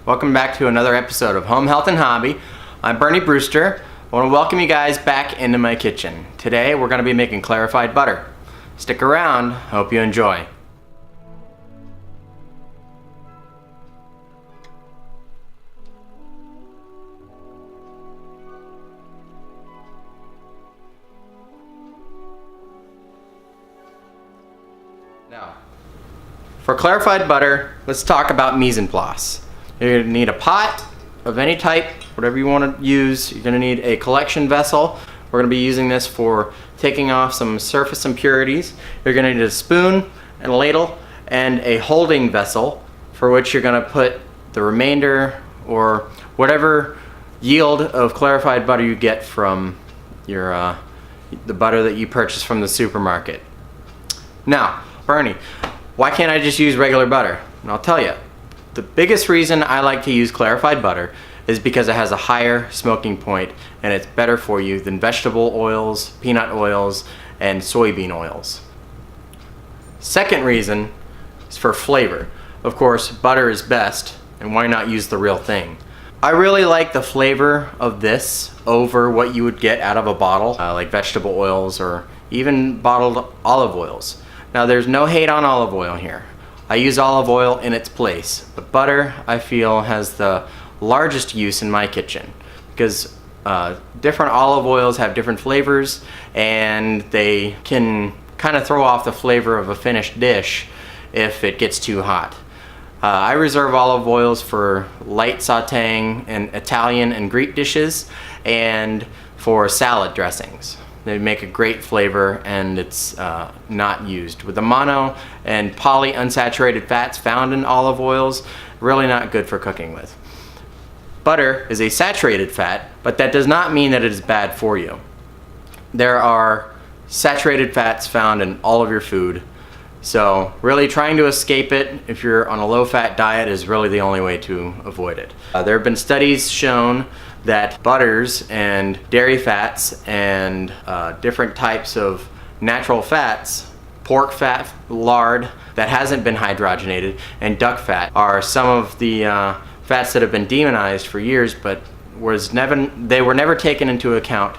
Welcome back to another episode of Home Health and Hobby. I'm Bernie Brewster. I want to welcome you guys back into my kitchen. Today we're going to be making clarified butter. Stick around, hope you enjoy. Now, for clarified butter, let's talk about mise en place. You're going to need a pot of any type, whatever you want to use. You're going to need a collection vessel. We're going to be using this for taking off some surface impurities. You're going to need a spoon and a ladle and a holding vessel for which you're going to put the remainder or whatever yield of clarified butter you get from your the butter that you purchase from the supermarket. Now, Bernie, why can't I just use regular butter? And I'll tell you. The biggest reason I like to use clarified butter is because it has a higher smoking point and it's better for you than vegetable oils, peanut oils, and soybean oils. Second reason is for flavor. Of course, butter is best, and why not use the real thing? I really like the flavor of this over what you would get out of a bottle, like vegetable oils or even bottled olive oils. Now, there's no hate on olive oil here. I use olive oil in its place, but butter I feel has the largest use in my kitchen because different olive oils have different flavors and they can kind of throw off the flavor of a finished dish if it gets too hot. I reserve olive oils for light sauteing in Italian and Greek dishes and for salad dressings. They make a great flavor and it's not used. With the mono and polyunsaturated fats found in olive oils, really not good for cooking with. Butter is a saturated fat, but that does not mean that it is bad for you. There are saturated fats found in all of your food, so really trying to escape it if you're on a low-fat diet is really the only way to avoid it. There have been studies shown that butters and dairy fats and different types of natural fats, pork fat, lard that hasn't been hydrogenated, and duck fat are some of the fats that have been demonized for years, but they were never taken into account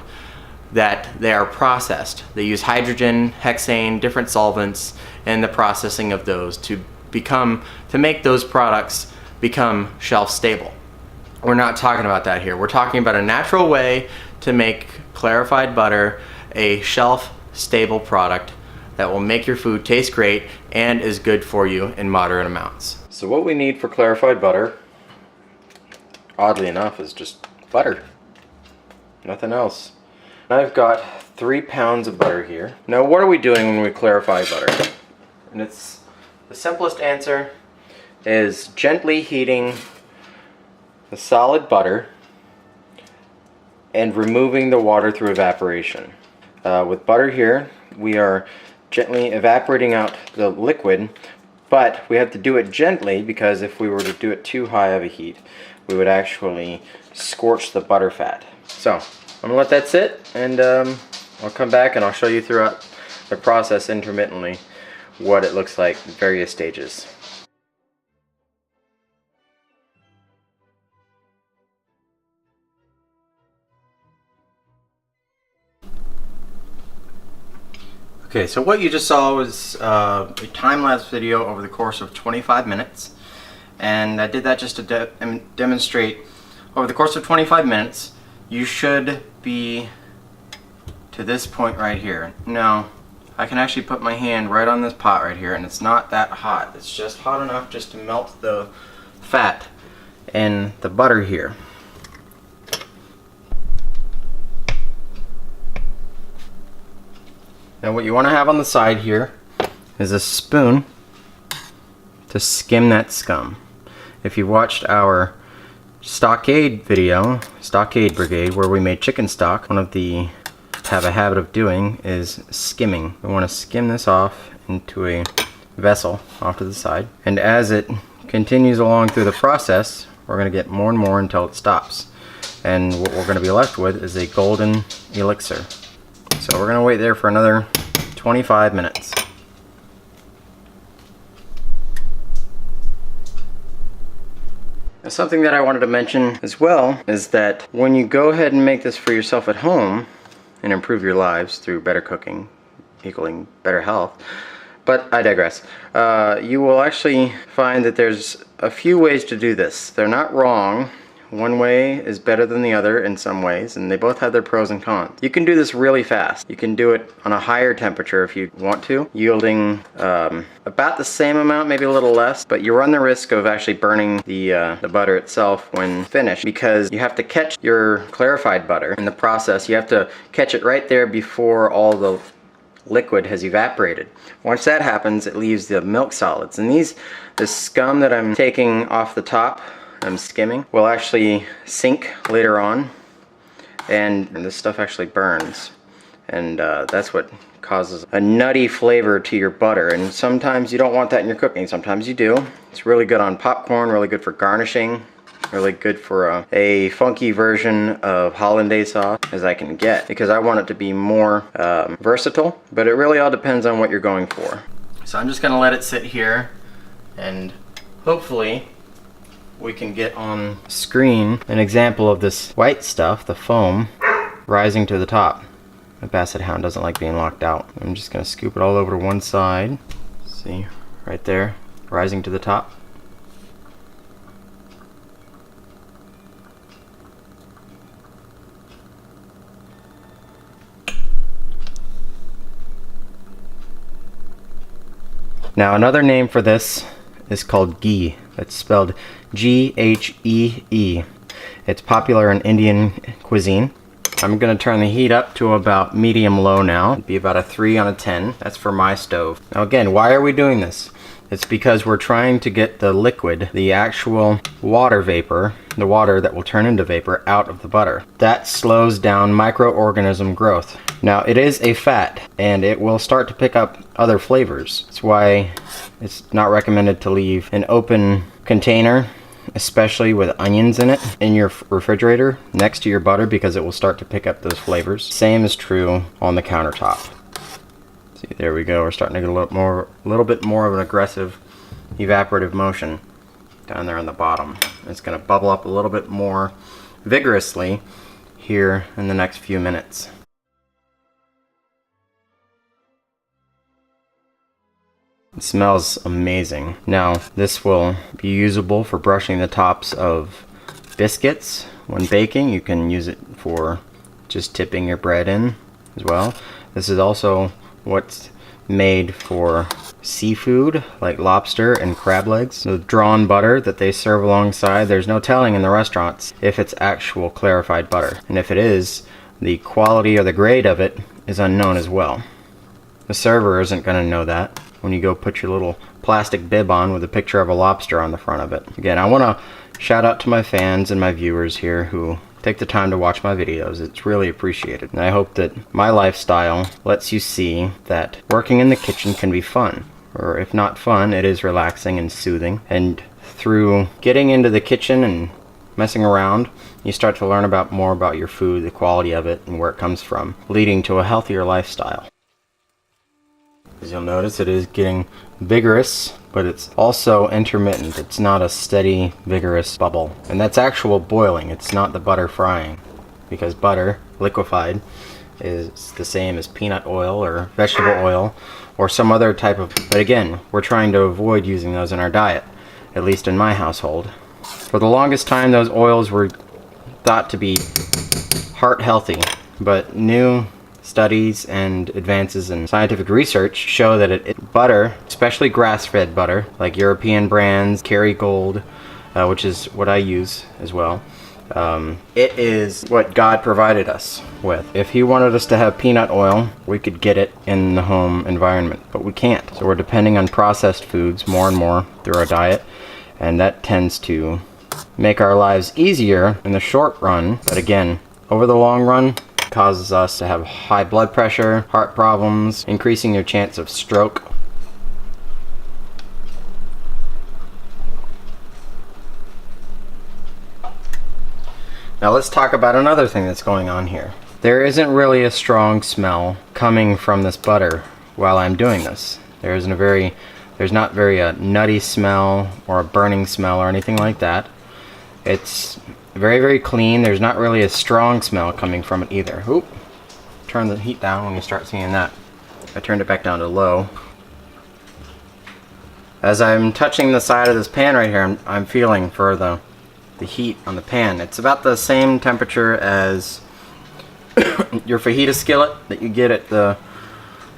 that they are processed. They use hydrogen, hexane, different solvents in the processing of those to make those products become shelf stable. We're not talking about that here. We're talking about a natural way to make clarified butter a shelf-stable product that will make your food taste great and is good for you in moderate amounts. So what we need for clarified butter, oddly enough, is just butter. Nothing else. I've got 3 pounds of butter here. Now what are we doing when we clarify butter? And it's the simplest answer is gently heating the solid butter and removing the water through evaporation. With butter here, we are gently evaporating out the liquid, but we have to do it gently because if we were to do it too high of a heat, we would actually scorch the butter fat. So I'm gonna let that sit, and I'll come back and I'll show you throughout the process intermittently what it looks like in various stages. Okay, so what you just saw was a time-lapse video over the course of 25 minutes. And I did that just to demonstrate over the course of 25 minutes, you should be to this point right here. Now, I can actually put my hand right on this pot right here and it's not that hot. It's just hot enough just to melt the fat in the butter here. Now what you want to have on the side here is a spoon to skim that scum. If you watched our stockade video, Stockade Brigade, where we made chicken stock, one of the have a habit of doing is skimming. We want to skim this off into a vessel off to the side, and as it continues along through the process, we're going to get more and more until it stops. And what we're going to be left with is a golden elixir. So we're going to wait there for another 25 minutes. Something that I wanted to mention as well is that when you go ahead and make this for yourself at home and improve your lives through better cooking, equaling better health, but I digress. You will actually find that there's a few ways to do this. They're not wrong. One way is better than the other in some ways, and they both have their pros and cons. You can do this really fast. You can do it on a higher temperature if you want to, yielding about the same amount, maybe a little less, but you run the risk of actually burning the butter itself when finished, because you have to catch your clarified butter in the process. You have to catch it right there before all the liquid has evaporated. Once that happens, it leaves the milk solids, and the scum that I'm taking off the top, I'm skimming, will actually sink later on, and this stuff actually burns, and that's what causes a nutty flavor to your butter. And sometimes you don't want that in your cooking, sometimes you do. It's really good on popcorn, really good for garnishing, really good for a funky version of hollandaise sauce as I can get, because I want it to be more versatile, but it really all depends on what you're going for. So I'm just gonna let it sit here, and hopefully we can get on screen an example of this white stuff, the foam, rising to the top. The basset hound doesn't like being locked out. I'm just gonna scoop it all over to one side. See, right there, rising to the top. Now another name for this is called ghee. It's spelled G-H-E-E. It's popular in Indian cuisine. I'm going to turn the heat up to about medium-low now. It'd be about a 3 on a 10. That's for my stove. Now again, why are we doing this? It's because we're trying to get the liquid, the actual water vapor, the water that will turn into vapor, out of the butter. That slows down microorganism growth. Now it is a fat, and it will start to pick up other flavors. That's why it's not recommended to leave an open container, especially with onions in it, in your refrigerator next to your butter, because it will start to pick up those flavors. Same is true on the countertop. See, there we go. We're starting to get a little bit more of an aggressive evaporative motion down there on the bottom. It's going to bubble up a little bit more vigorously here in the next few minutes. It smells amazing. Now, this will be usable for brushing the tops of biscuits when baking. You can use it for just tipping your bread in as well. This is also what's made for seafood like lobster and crab legs. The drawn butter that they serve alongside, there's no telling in the restaurants if it's actual clarified butter. And if it is, the quality or the grade of it is unknown as well. The server isn't going to know that when you go put your little plastic bib on with a picture of a lobster on the front of it. Again, I want to shout out to my fans and my viewers here who take the time to watch my videos. It's really appreciated. And I hope that my lifestyle lets you see that working in the kitchen can be fun. Or if not fun, it is relaxing and soothing. And through getting into the kitchen and messing around, you start to learn more about your food, the quality of it, and where it comes from, leading to a healthier lifestyle. As you'll notice, it is getting vigorous, but it's also intermittent. It's not a steady, vigorous bubble. And that's actual boiling. It's not the butter frying, because butter, liquefied, is the same as peanut oil or vegetable oil or some other type of... But again, we're trying to avoid using those in our diet, at least in my household. For the longest time, those oils were thought to be heart healthy, but new studies and advances in scientific research show that butter, especially grass-fed butter, like European brands, Kerrygold, which is what I use as well, it is what God provided us with. If He wanted us to have peanut oil, we could get it in the home environment, but we can't. So we're depending on processed foods more and more through our diet, and that tends to make our lives easier in the short run, but again, over the long run, causes us to have high blood pressure, heart problems, increasing your chance of stroke. Now let's talk about another thing that's going on here. There isn't really a strong smell coming from this butter while I'm doing this. There's not very a nutty smell or a burning smell or anything like that. It's very, very clean. There's not really a strong smell coming from it either. Oop. Turn the heat down when you start seeing that. I turned it back down to low. As I'm touching the side of this pan right here, I'm feeling for the heat on the pan. It's about the same temperature as your fajita skillet that you get at the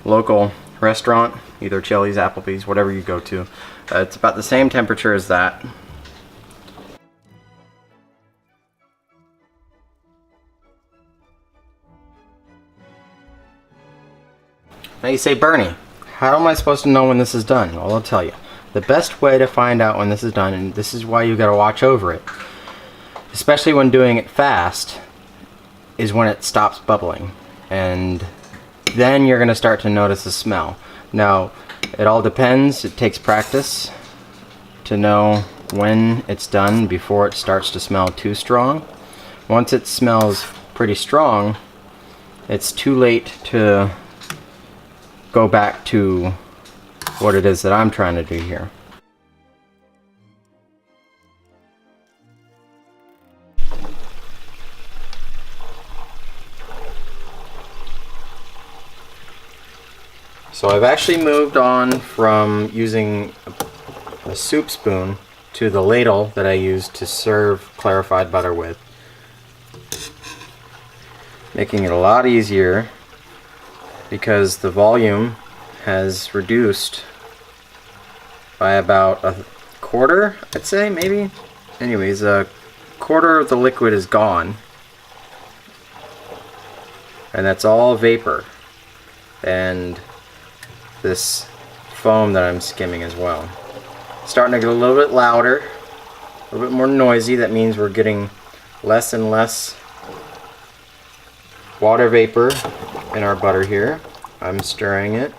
local restaurant, either Chili's, Applebee's, whatever you go to. It's about the same temperature as that. Now you say, Bernie, how am I supposed to know when this is done? Well, I'll tell you. The best way to find out when this is done, and this is why you gotta watch over it, especially when doing it fast, is when it stops bubbling. And then you're gonna start to notice the smell. Now, it all depends. It takes practice to know when it's done before it starts to smell too strong. Once it smells pretty strong, it's too late to go back to what it is that I'm trying to do here. So I've actually moved on from using a soup spoon to the ladle that I use to serve clarified butter with, making it a lot easier because the volume has reduced by about a quarter, I'd say, maybe. Anyways, a quarter of the liquid is gone, and that's all vapor and this foam that I'm skimming as well. Starting to get a little bit louder, a little bit more noisy. That means we're getting less and less water vapor in our butter here. I'm stirring it,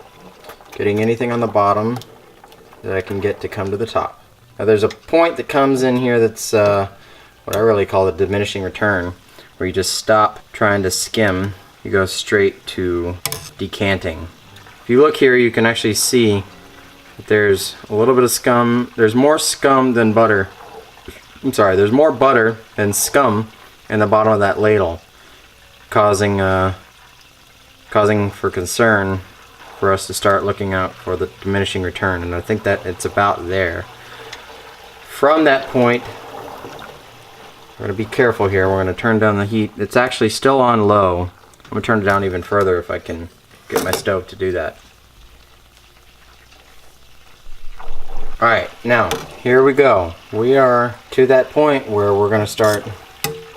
getting anything on the bottom that I can get to come to the top. Now there's a point that comes in here that's what I really call the diminishing return, where you just stop trying to skim. You go straight to decanting. If you look here, you can actually see that there's a little bit of scum. There's more scum than butter. I'm sorry, there's more butter than scum in the bottom of that ladle, causing for concern for us to start looking out for the diminishing return, and I think that it's about there. From that point, we're going to be careful here. We're going to turn down the heat. It's actually still on low. I'm going to turn it down even further if I can get my stove to do that. Alright, now here we go. We are to that point where we're going to start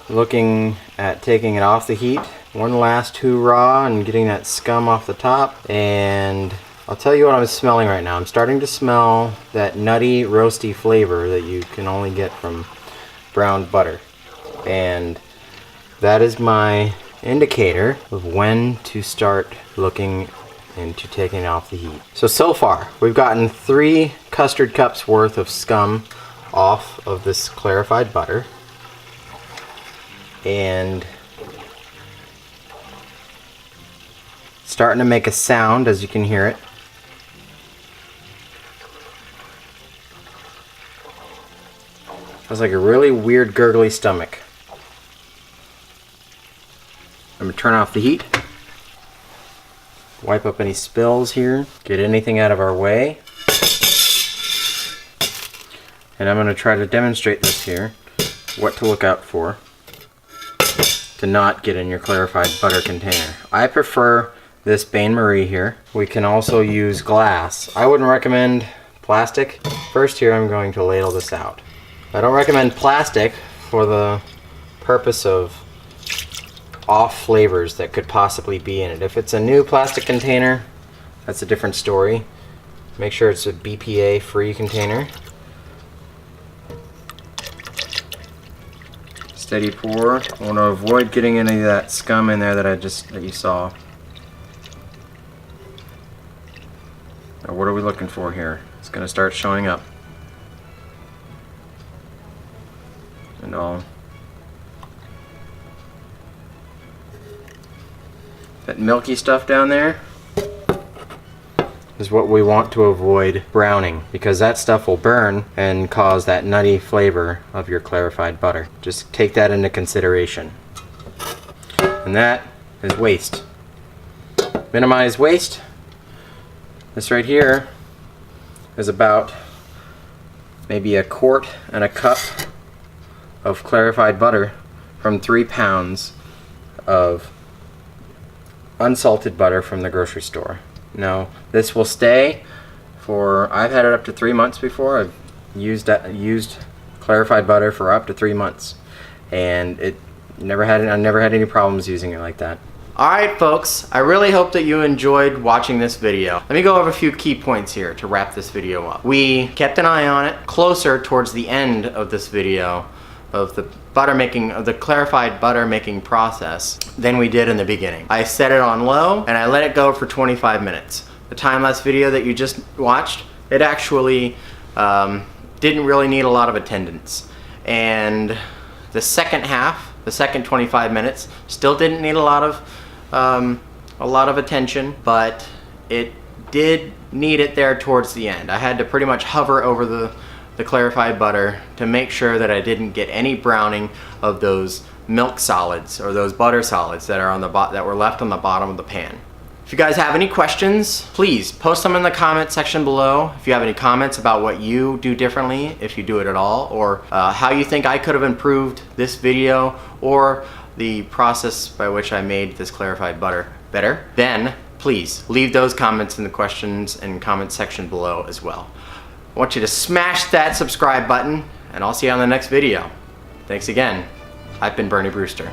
looking at taking it off the heat. One last hoorah and getting that scum off the top. And I'll tell you what I'm smelling right now. I'm starting to smell that nutty, roasty flavor that you can only get from browned butter. And that is my indicator of when to start looking into taking it off the heat. So far, we've gotten 3 custard cups worth of scum off of this clarified butter. And starting to make a sound, as you can hear it. Has like a really weird gurgly stomach. I'm gonna turn off the heat. Wipe up any spills here. Get anything out of our way. And I'm gonna try to demonstrate this here, what to look out for to not get in your clarified butter container. I prefer this bain-marie here. We can also use glass. I wouldn't recommend plastic. First here, I'm going to ladle this out. I don't recommend plastic for the purpose of off flavors that could possibly be in it. If it's a new plastic container, that's a different story. Make sure it's a BPA free container. Steady pour. I want to avoid getting any of that scum in there that you saw. Now what are we looking for here? It's going to start showing up. And all that milky stuff down there is what we want to avoid browning, because that stuff will burn and cause that nutty flavor of your clarified butter. Just take that into consideration. And that is waste. Minimize waste. This right here is about maybe a quart and a cup of clarified butter from 3 pounds of unsalted butter from the grocery store. Now, this will stay for, I've had it up to 3 months before. I've used clarified butter for up to 3 months, and I never had any problems using it like that. Alright folks, I really hope that you enjoyed watching this video. Let me go over a few key points here to wrap this video up. We kept an eye on it closer towards the end of this video of the clarified butter making process than we did in the beginning. I set it on low and I let it go for 25 minutes. The time-lapse video that you just watched, it actually didn't really need a lot of attendance. And the second half, the second 25 minutes, still didn't need a lot of attention, but it did need it there towards the end. I had to pretty much hover over the clarified butter to make sure that I didn't get any browning of those milk solids or those butter solids that are on the that were left on the bottom of the pan. If you guys have any questions, please post them in the comment section below. If you have any comments about what you do differently, if you do it at all, or how you think I could have improved this video or the process by which I made this clarified butter better, then please leave those comments in the questions and comment section below as well. I want you to smash that subscribe button, and I'll see you on the next video. Thanks again. I've been Bernie Brewster.